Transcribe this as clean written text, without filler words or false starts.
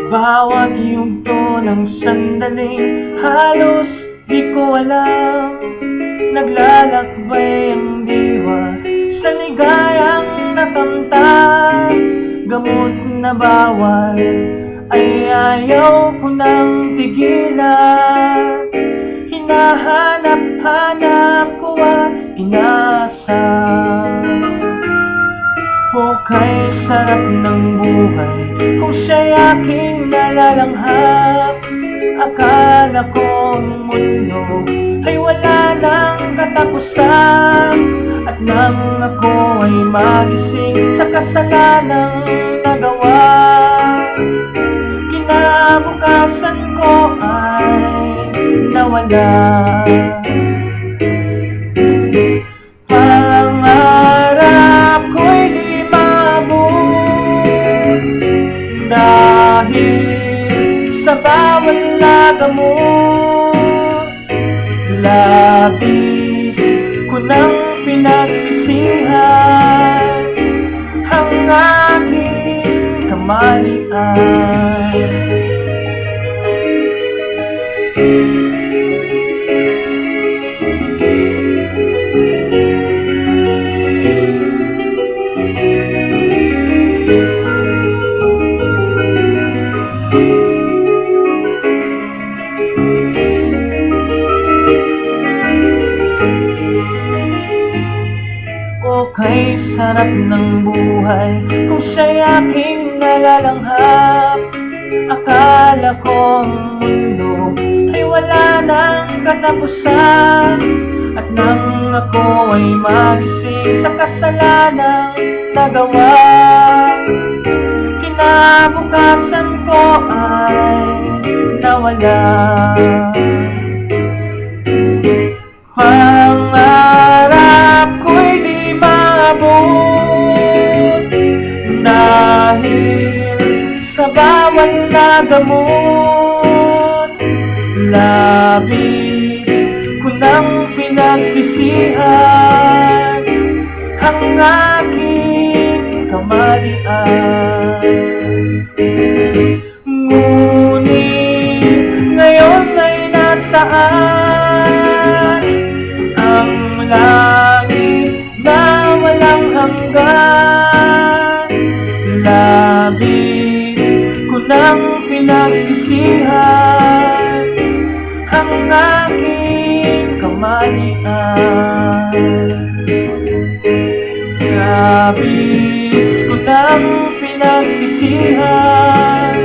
Bawat yugto ng sandaling halos di ko alam, naglalakbay ang diwa sa ligayang nakamtan. Gamot na bawal ay ayaw ko nang tigilan, hinahanap-hanap ko at inaasam. Kay sarap ng buhay kung siya'y aking nalalanghap. Akala ko ang mundo ay wala nang katapusan, at nang ako ay magising sa kasalanang nagawa, kinabukasan ko ay nawala. Dahil sa bawal na gamot, labis ko nang pinagsisihan ang aking kamalian. Kay sarap ng buhay kung siya'y aking nalalanghap. Akala ko ang mundo ay wala nang katapusan, at nang ako ay magising sa kasalanang nagawa, kinabukasan ko ay nawala. Pangarap ko'y di maabot dahil sa bawal na gamot, labis ko nang pinagsisihan ang aking kamalian. Ngunit ngayon ay nasaan ang langit na walang hanggan? Labis ko nang pinagsisihan ang aking kamalian. Labis ko nang pinagsisihan